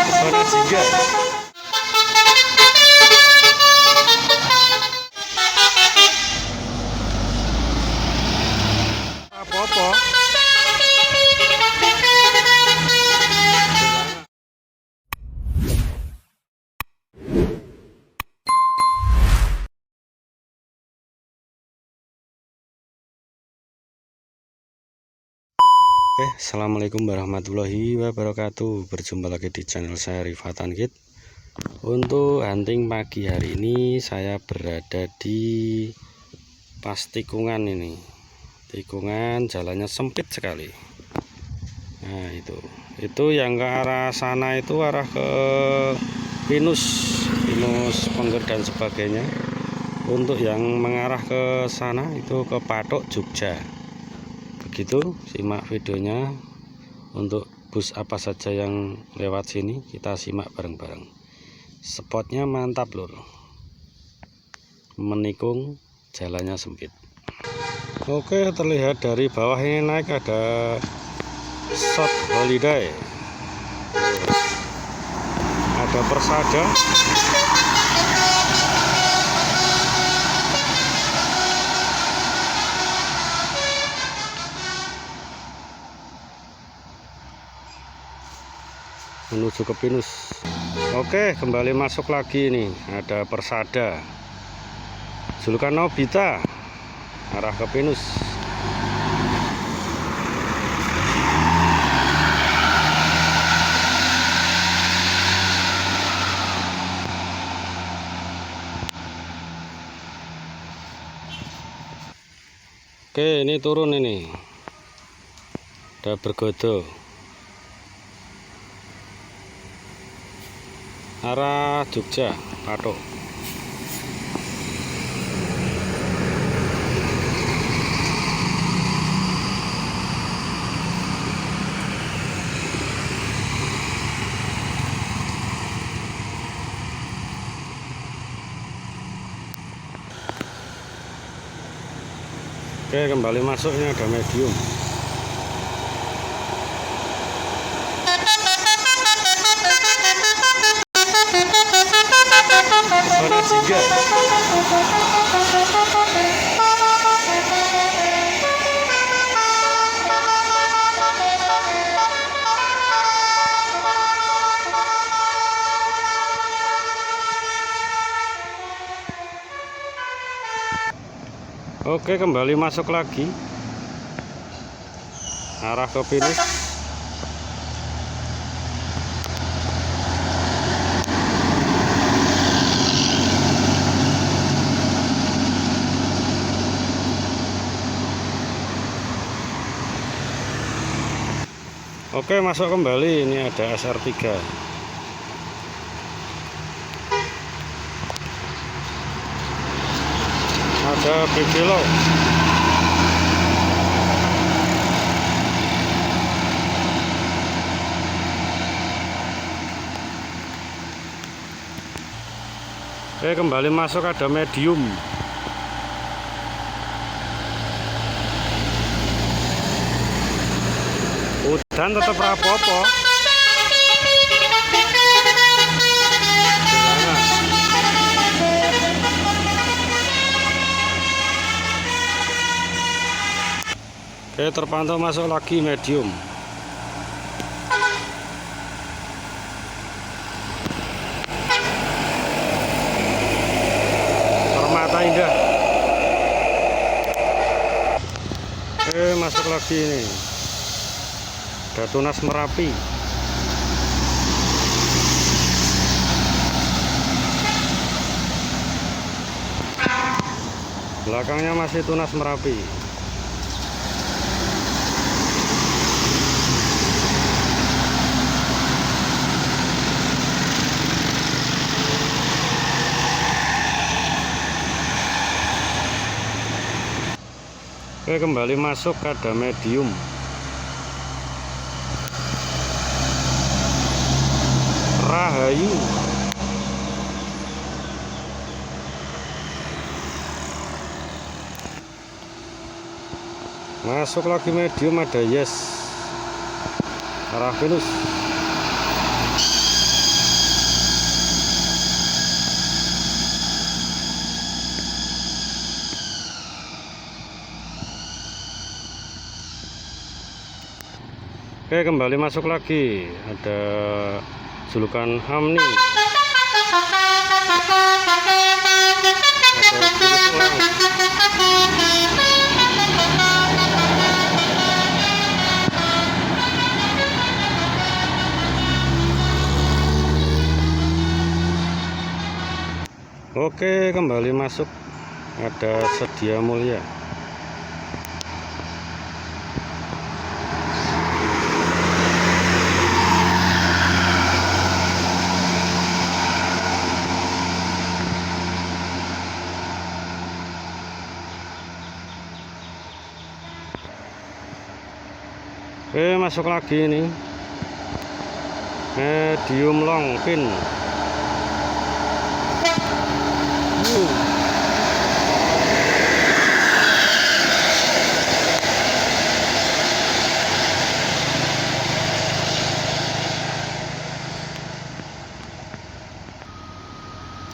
Pesona Jingga. Apa-apa. Oke, assalamualaikum warahmatullahi wabarakatuh. Berjumpa lagi di channel saya Rifatan Kid. Untuk hunting pagi hari ini saya berada di pas tikungan ini. Tikungan jalannya sempit sekali. Nah itu yang ke arah sana itu arah ke Pinus Pengger dan sebagainya. Untuk yang mengarah ke sana itu ke Patok Jogja. Begitu, simak videonya. Untuk bus apa saja yang lewat sini kita simak bareng-bareng. Spotnya mantap lur, menikung, jalannya sempit. Oke, terlihat dari bawah ini naik ada shot holiday, ada persada, menuju ke Pinus. Oke, kembali masuk lagi nih, ada persada julukan Nobita arah ke Pinus. Oke, ini turun ini, udah bergodo arah Jogja Patok. Oke, kembali masuk, ini ada medium. Pesona Jingga. Oke, kembali masuk lagi arah ke Pinus. Oke, masuk kembali, ini ada SR3. Ada Bigelo. Oke, kembali masuk ada medium. Udan tetap rapopo. Oke, terpantau masuk lagi medium. Permata Indah. Oke, masuk lagi ini. Ada tunas Merapi. Belakangnya masih tunas Merapi. Oke, kembali masuk ada medium. Rahayu. Masuk lagi medium, ada Yes arah Pinus. Oke, kembali masuk lagi. Ada julukan Amni. Ada jurus ulang. Oke, kembali masuk. Ada Sedia Mulia. Oke, masuk lagi ini medium long pin.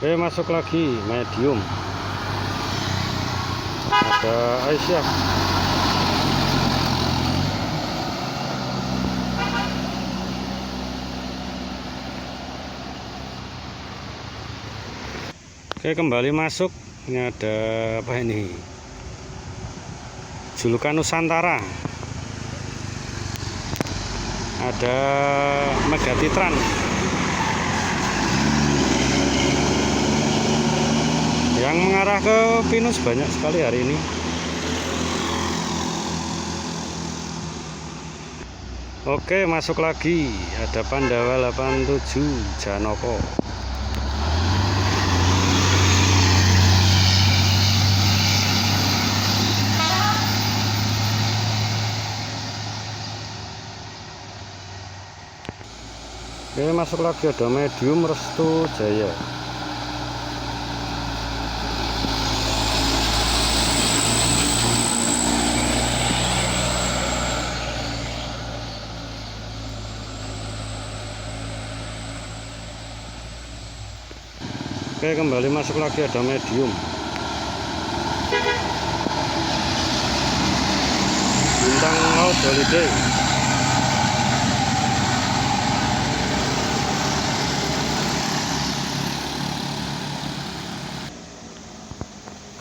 Oke, masuk lagi medium. Ada Aisyah. Oke, kembali masuk. Ini ada apa ini? Julukan Nusantara. Ada Megatitran. Yang mengarah ke pinus banyak sekali hari ini. Oke, masuk lagi. Ada Pandawa 87 Janoko. Oke, masuk lagi ada medium Restu Jaya. Oke, kembali masuk lagi ada medium Bintang Laut Holiday.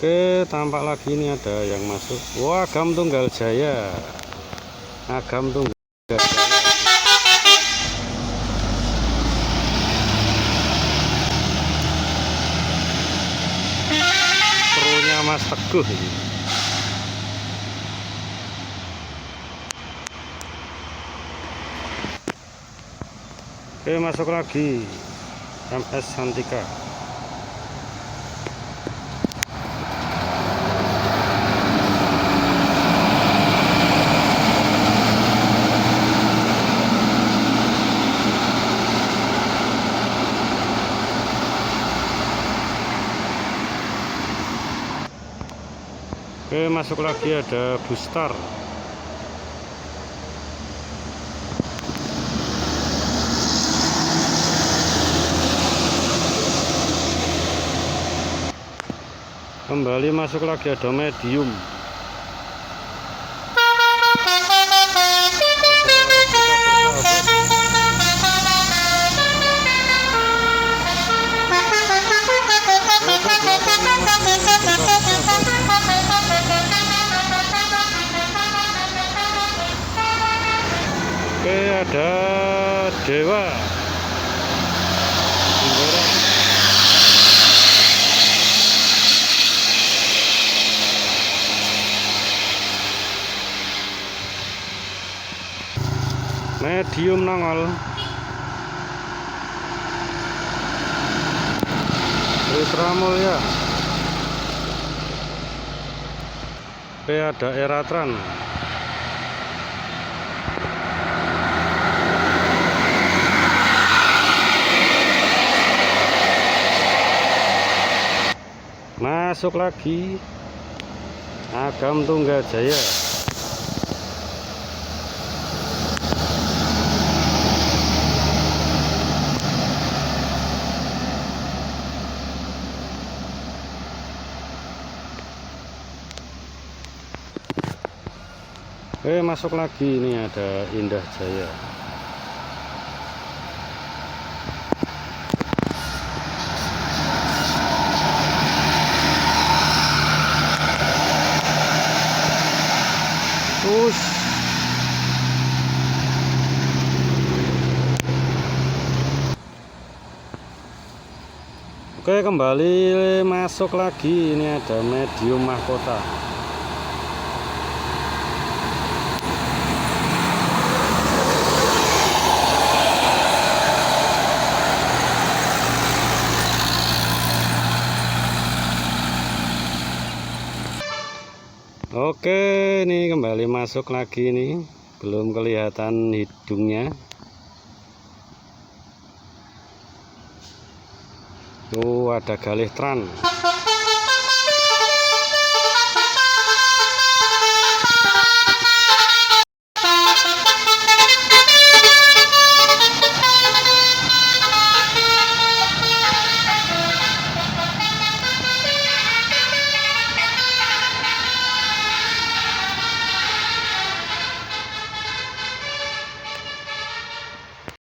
Oke, tampak lagi ini ada yang masuk. Wah, Agam Tunggal Jaya. Agam Tunggal Jaya. Krunya Mas Teguh ini. Oke, masuk lagi MS Santika. Oke, masuk lagi ada Bustar. Kembali masuk lagi ada medium. Oke, ada Dewa. Medium nongol. Ritra Mulya. Oke, ada Eratran. Masuk lagi Agam Tunggal Jaya. Masuk lagi, ini ada Indah Jaya. Oke, kembali masuk lagi, ini ada medium mahkota. Oke, ini kembali masuk lagi nih, belum kelihatan hidungnya. Tuh ada galih tran.